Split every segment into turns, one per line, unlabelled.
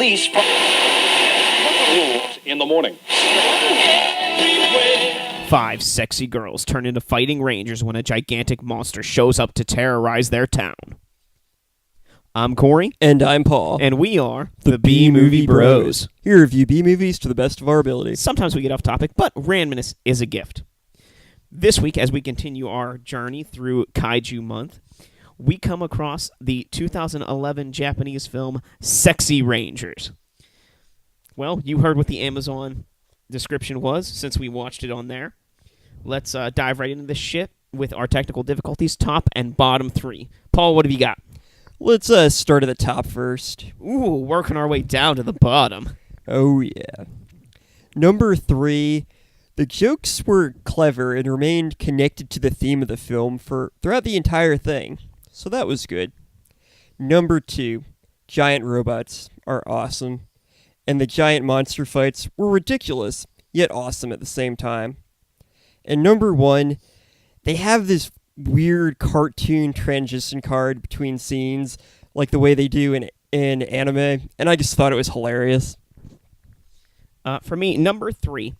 police in the morning.
5 sexy girls turn into fighting rangers when a gigantic monster shows up to terrorize their town. I'm Corey.
And I'm Paul.
And we are the B-Movie Bros.
Here review B-movies to the best of our ability.
Sometimes we get off topic, but randomness is a gift. This week, as we continue our journey through Kaiju Month, we come across the 2011 Japanese film Sexy Rangers. Well, you heard what the Amazon description was since we watched it on there. Let's dive right into this shit with our technical difficulties, top and bottom 3. Paul, what have you got?
Let's start at the top first.
Ooh, working our way down to the bottom.
Oh, yeah. Number 3, the jokes were clever and remained connected to the theme of the film throughout the entire thing, so that was good. Number 2, giant robots are awesome, and the giant monster fights were ridiculous, yet awesome at the same time. And number 1, they have this weird cartoon transition card between scenes, like the way they do in anime, and I just thought it was hilarious.
For me, number 3,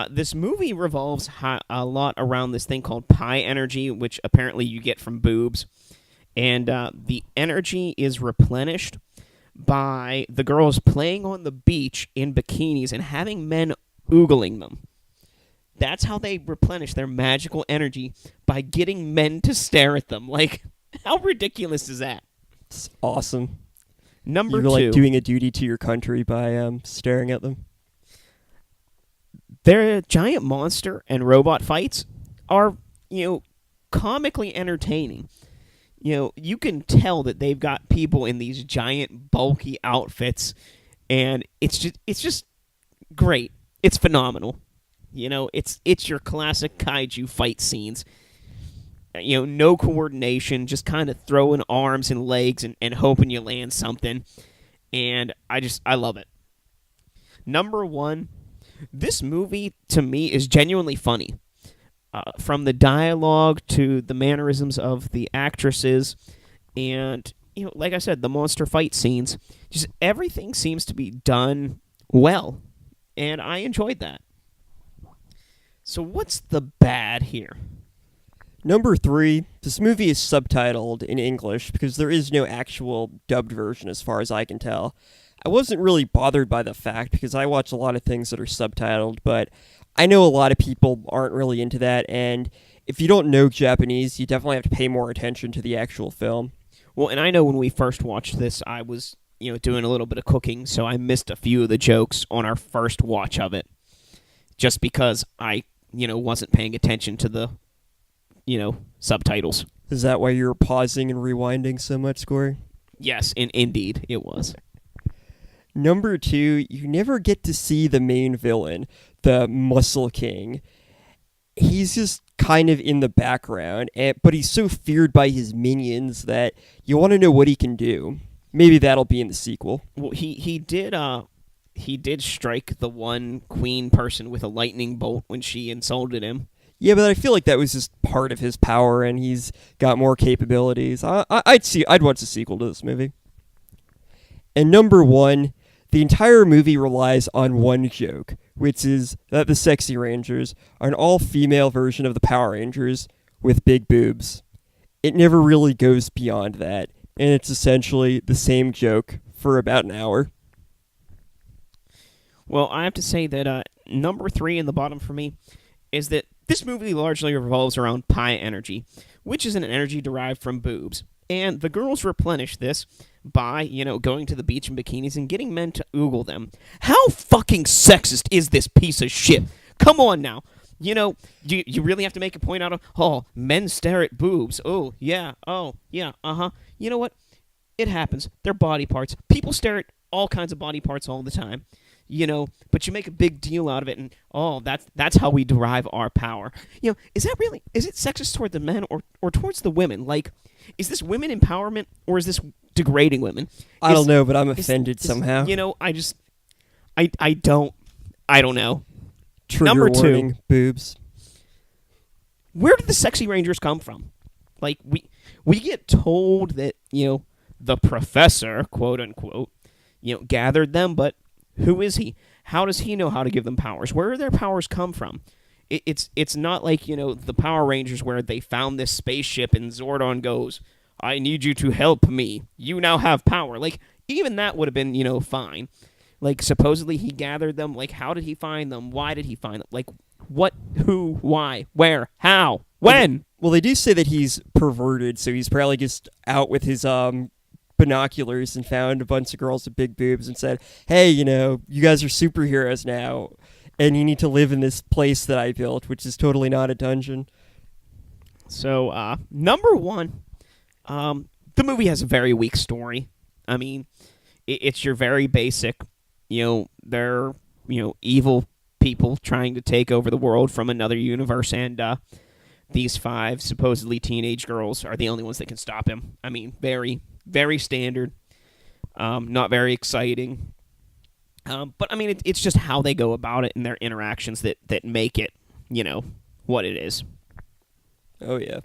this movie revolves a lot around this thing called pi energy, which apparently you get from boobs, and the energy is replenished by the girls playing on the beach in bikinis and having men oogling them. That's how they replenish their magical energy, by getting men to stare at them. Like, how ridiculous is that?
It's awesome.
Number 2.
You're like doing a duty to your country by staring at them.
Their giant monster and robot fights are, comically entertaining. You can tell that they've got people in these giant, bulky outfits, and it's just great. It's phenomenal. It's your classic kaiju fight scenes. No coordination, just kind of throwing arms and legs and hoping you land something. And I love it. Number 1, this movie, to me, is genuinely funny. From the dialogue to the mannerisms of the actresses, and, like I said, the monster fight scenes, just everything seems to be done well, and I enjoyed that. So what's the bad here?
Number 3, this movie is subtitled in English because there is no actual dubbed version as far as I can tell. I wasn't really bothered by the fact because I watch a lot of things that are subtitled, but I know a lot of people aren't really into that, and if you don't know Japanese, you definitely have to pay more attention to the actual film.
Well, and I know when we first watched this, I was, doing a little bit of cooking, so I missed a few of the jokes on our first watch of it, just because I, wasn't paying attention to the, subtitles.
Is that why you were pausing and rewinding so much, Corey?
Yes, indeed, it was.
Number 2, you never get to see the main villain, the Muscle King. He's just kind of in the background, but he's so feared by his minions that you want to know what he can do. Maybe that'll be in the sequel.
Well, he did strike the one queen person with a lightning bolt when she insulted him.
Yeah, but I feel like that was just part of his power, and he's got more capabilities. I'd watch a sequel to this movie. And number 1, the entire movie relies on one joke, which is that the Sexy Rangers are an all-female version of the Power Rangers with big boobs. It never really goes beyond that, and it's essentially the same joke for about an hour.
Well, I have to say that number 3 in the bottom for me is that this movie largely revolves around pi energy, which is an energy derived from boobs. And the girls replenish this by, going to the beach in bikinis and getting men to oogle them. How fucking sexist is this piece of shit? Come on now. You really have to make a point out of, men stare at boobs. Oh, yeah, uh-huh. You know what? It happens. They're body parts. People stare at all kinds of body parts all the time. But you make a big deal out of it, and that's how we derive our power. Is it sexist toward the men or towards the women? Like, is this women empowerment or is this degrading women?
I don't know, but I'm offended somehow.
I don't know.
Trigger
Number
warning,
2,
boobs.
Where did the Sexy Rangers come from? Like, we get told that, the professor, quote unquote, gathered them, but who is he? How does he know how to give them powers? Where do their powers come from? It's not like, the Power Rangers where they found this spaceship and Zordon goes, I need you to help me. You now have power. Like, even that would have been, fine. Like, supposedly he gathered them. Like, how did he find them? Why did he find them? Like, what, who, why, where, how, when?
Well, they do say that he's perverted, so he's probably just out with his binoculars and found a bunch of girls with big boobs and said, hey, you guys are superheroes now, and you need to live in this place that I built, which is totally not a dungeon.
So, number one, the movie has a very weak story. I mean, it's your very basic, they're, evil people trying to take over the world from another universe, and these 5 supposedly teenage girls are the only ones that can stop him. I mean, very, very standard, not very exciting. But, I mean, it's just how they go about it and their interactions that make it, what it is.
Oh, yeah.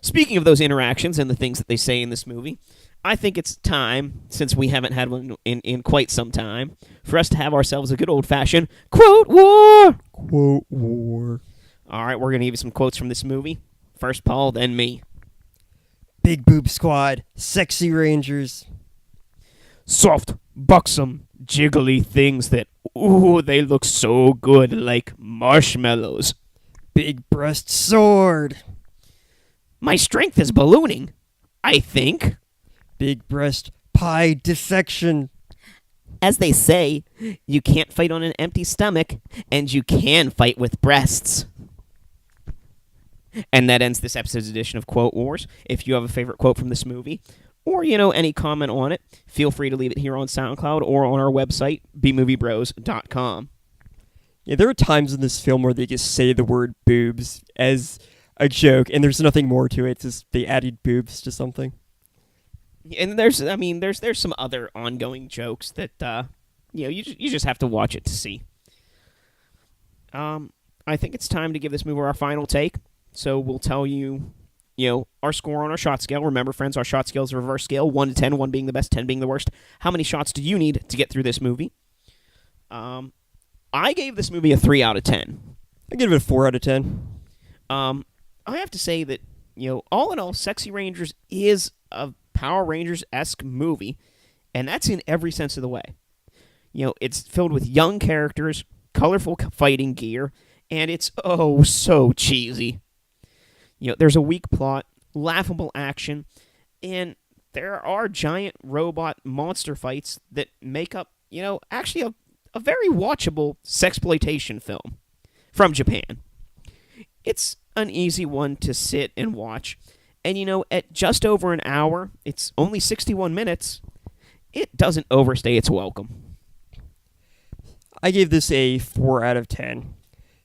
Speaking of those interactions and the things that they say in this movie, I think it's time, since we haven't had one in quite some time, for us to have ourselves a good old-fashioned quote war!
Quote war.
All right, we're going to give you some quotes from this movie. First Paul, then me.
Big boob squad, sexy rangers.
Soft, buxom, jiggly things that, ooh, they look so good, like marshmallows.
Big breast sword.
My strength is ballooning, I think.
Big breast pie dissection.
As they say, you can't fight on an empty stomach, and you can fight with breasts. And that ends this episode's edition of Quote Wars. If you have a favorite quote from this movie, or, any comment on it, feel free to leave it here on SoundCloud or on our website, bmoviebros.com.
Yeah, there are times in this film where they just say the word boobs as a joke, and there's nothing more to it. It's just they added boobs to something.
And there's some other ongoing jokes that, you just have to watch it to see. I think it's time to give this movie our final take. So we'll tell you, our score on our shot scale. Remember, friends, our shot scale is a reverse scale, 1 to 10, 1 being the best, 10 being the worst. How many shots do you need to get through this movie? I gave this movie a 3 out of 10.
I give it a 4 out of 10.
I have to say that, all in all, Sexy Rangers is a Power Rangers-esque movie, and that's in every sense of the way. It's filled with young characters, colorful fighting gear, and it's oh so cheesy. There's a weak plot, laughable action, and there are giant robot monster fights that make up, actually a very watchable sexploitation film from Japan. It's an easy one to sit and watch, and at just over an hour, it's only 61 minutes, it doesn't overstay its welcome.
I gave this a 4 out of 10.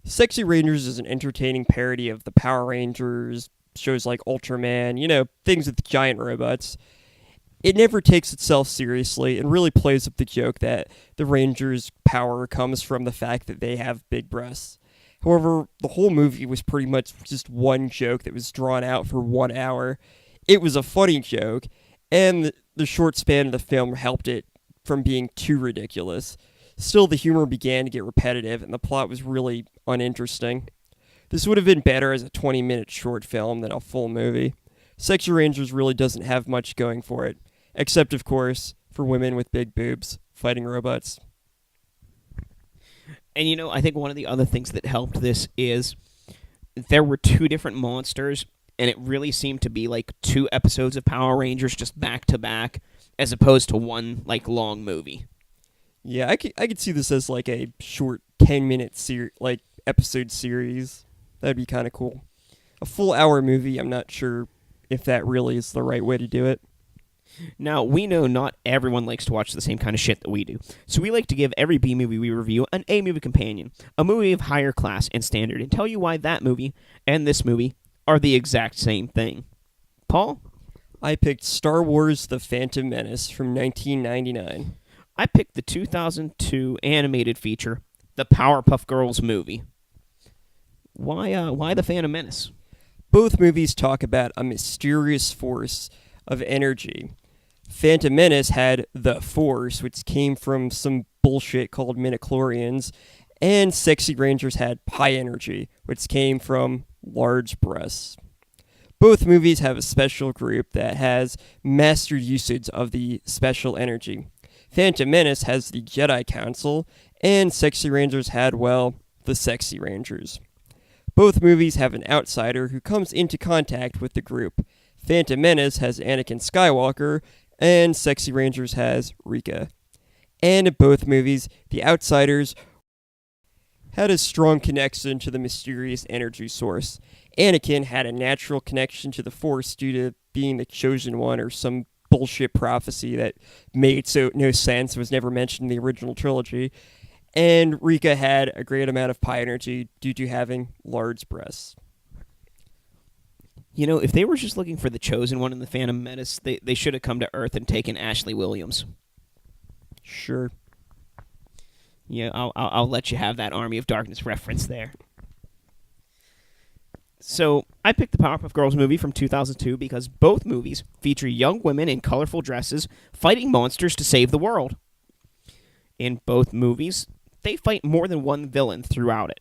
Sexy Rangers is an entertaining parody of the Power Rangers, shows like Ultraman, things with giant robots. It never takes itself seriously and really plays up the joke that the Rangers' power comes from the fact that they have big breasts. However, the whole movie was pretty much just one joke that was drawn out for 1 hour. It was a funny joke, and the short span of the film helped it from being too ridiculous. Still, the humor began to get repetitive, and the plot was really uninteresting. This would have been better as a 20-minute short film than a full movie. Sexy Rangers really doesn't have much going for it, except, of course, for women with big boobs fighting robots.
And, I think one of the other things that helped this is there were 2 different monsters, and it really seemed to be like 2 episodes of Power Rangers just back to back, as opposed to one, long movie.
Yeah, I could see this as like a short 10-minute episode series. That'd be kind of cool. A full hour movie, I'm not sure if that really is the right way to do it.
Now, we know not everyone likes to watch the same kind of shit that we do, so we like to give every B movie we review an A movie companion, a movie of higher class and standard, and tell you why that movie and this movie are the exact same thing. Paul?
I picked Star Wars The Phantom Menace from 1999.
I picked the 2002 animated feature, The Powerpuff Girls movie. Why The Phantom Menace?
Both movies talk about a mysterious force of energy Phantom Menace had the Force, which came from some bullshit called midichlorians, and Sexy Rangers had high energy, which came from large breasts. Both movies have a special group that has mastered usage of the special energy. Phantom Menace has the Jedi Council, and Sexy Rangers had, well, the Sexy Rangers. Both movies have an outsider who comes into contact with the group. Phantom Menace has Anakin Skywalker, and Sexy Rangers has Rika. And in both movies, the outsiders had a strong connection to the mysterious energy source. Anakin had a natural connection to the Force due to being the chosen one or some bullshit prophecy that made no sense, was never mentioned in the original trilogy. And Rika had a great amount of pi energy due to having large breasts.
You know, if they were just looking for the chosen one in the Phantom Menace, they should have come to Earth and taken Ashley Williams.
Sure.
Yeah, I'll let you have that Army of Darkness reference there. So, I picked the Powerpuff Girls movie from 2002 because both movies feature young women in colorful dresses fighting monsters to save the world. In both movies, they fight more than one villain throughout it.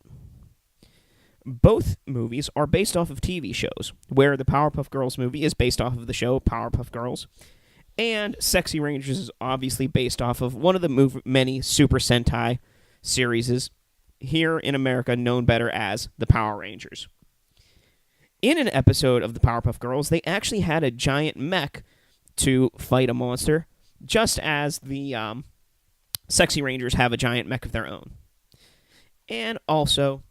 Both movies are based off of TV shows, where the Powerpuff Girls movie is based off of the show Powerpuff Girls, and Sexy Rangers is obviously based off of one of the many Super Sentai series here in America known better as the Power Rangers. In an episode of the Powerpuff Girls, they actually had a giant mech to fight a monster, just as the Sexy Rangers have a giant mech of their own. And also,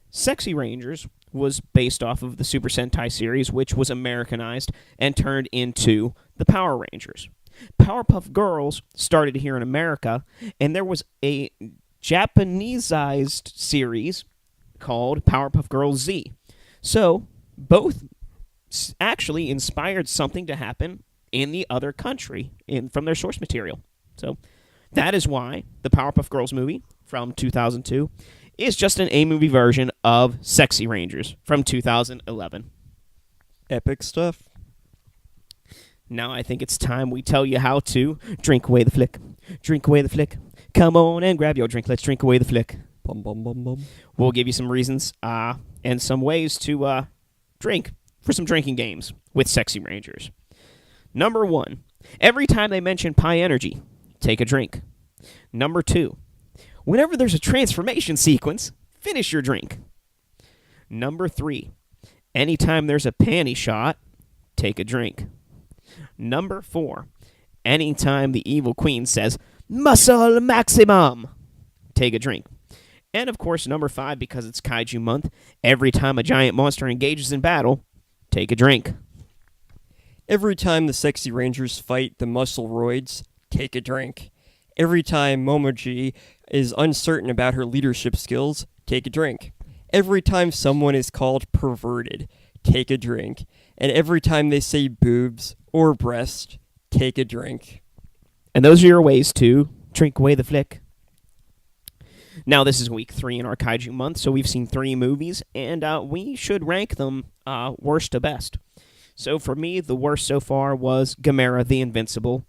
Sexy Rangers was based off of the Super Sentai series, which was Americanized and turned into the Power Rangers. Powerpuff Girls started here in America, and there was a Japanesized series called Powerpuff Girls Z. So, both actually inspired something to happen in the other country from their source material. So, that is why the Powerpuff Girls movie from 2002 is just an A-movie version of Sexy Rangers from 2011.
Epic stuff.
Now I think it's time we tell you how to drink away the flick. Drink away the flick. Come on and grab your drink. Let's drink away the flick.
Bum, bum, bum, bum.
We'll give you some reasons and some ways to drink for some drinking games with Sexy Rangers. Number 1, every time they mention Pi Energy, take a drink. Number 2, whenever there's a transformation sequence, finish your drink. Number 3, anytime there's a panty shot, take a drink. Number 4, anytime the evil queen says, muscle maximum, take a drink. And of course, number 5, because it's Kaiju Month, every time a giant monster engages in battle, take a drink.
Every time the Sexy Rangers fight the muscle roids, take a drink. Every time Momoji is uncertain about her leadership skills, take a drink. Every time someone is called perverted, take a drink. And every time they say boobs or breast, take a drink.
And those are your ways to drink away the flick. Now, this is week 3 in our Kaiju Month, so we've seen 3 movies, and we should rank them worst to best. So for me, the worst so far was Gamera the Invincible.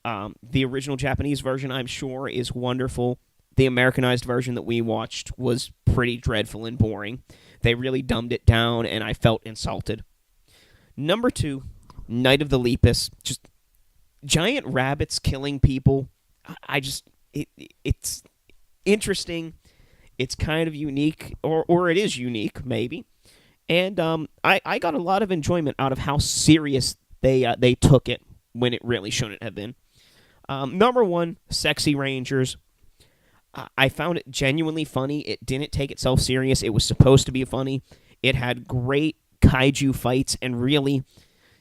The original Japanese version, I'm sure, is wonderful. The Americanized version that we watched was pretty dreadful and boring. They really dumbed it down, and I felt insulted. Number 2, Night of the Lepus. Just giant rabbits killing people. It's interesting. It's kind of unique, or it is unique, maybe. And I got a lot of enjoyment out of how serious they took it when it really shouldn't have been. Number 1, Sexy Rangers. I found it genuinely funny. It didn't take itself serious. It was supposed to be funny. It had great kaiju fights, and really,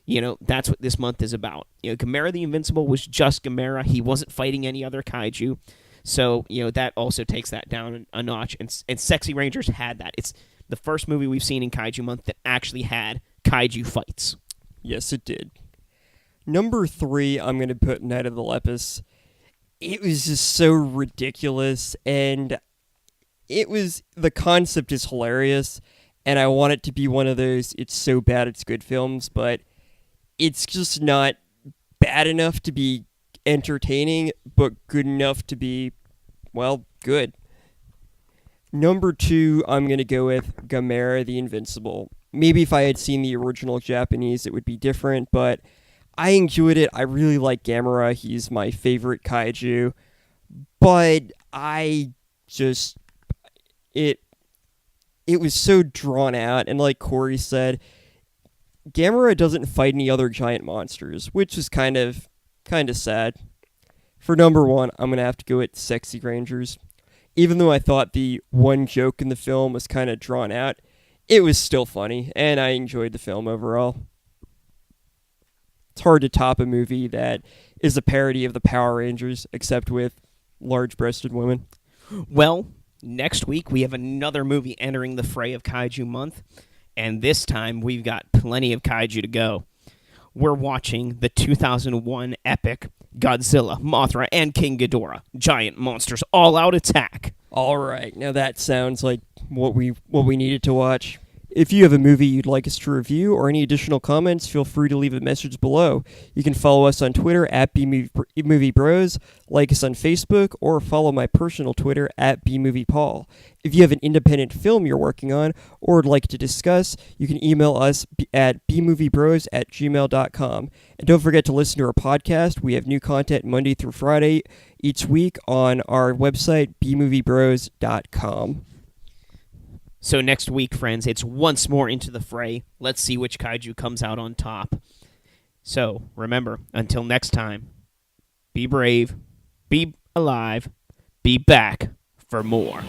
that's what this month is about. Gamera the Invincible was just Gamera. He wasn't fighting any other kaiju. So, that also takes that down a notch. And Sexy Rangers had that. It's the first movie we've seen in Kaiju Month that actually had kaiju fights.
Yes, it did. Number 3, I'm going to put Night of the Lepus. It was just so ridiculous, and the concept is hilarious, and I want it to be one of those it's so bad it's good films, but it's just not bad enough to be entertaining, but good enough to be, well, good. Number 2, I'm going to go with Gamera the Invincible. Maybe if I had seen the original Japanese, it would be different, but I enjoyed it. I really like Gamera. He's my favorite kaiju. But it was so drawn out, and like Corey said, Gamera doesn't fight any other giant monsters, which is kind of sad. For number 1, I'm going to have to go with Sexy Rangers. Even though I thought the one joke in the film was kind of drawn out, it was still funny, and I enjoyed the film overall. It's hard to top a movie that is a parody of the Power Rangers, except with large-breasted women.
Well, next week we have another movie entering the fray of Kaiju Month, and this time we've got plenty of kaiju to go. We're watching the 2001 epic Godzilla, Mothra, and King Ghidorah, Giant Monsters All-Out Attack.
All right, now that sounds like what we needed to watch. If you have a movie you'd like us to review or any additional comments, feel free to leave a message below. You can follow us on Twitter at BMovieBros, like us on Facebook, or follow my personal Twitter at BMoviePaul. If you have an independent film you're working on or would like to discuss, you can email us at bmoviebros@gmail.com. And don't forget to listen to our podcast. We have new content Monday through Friday each week on our website, bmoviebros.com.
So next week, friends, it's once more into the fray. Let's see which kaiju comes out on top. So, remember, until next time, be brave, be alive, be back for more.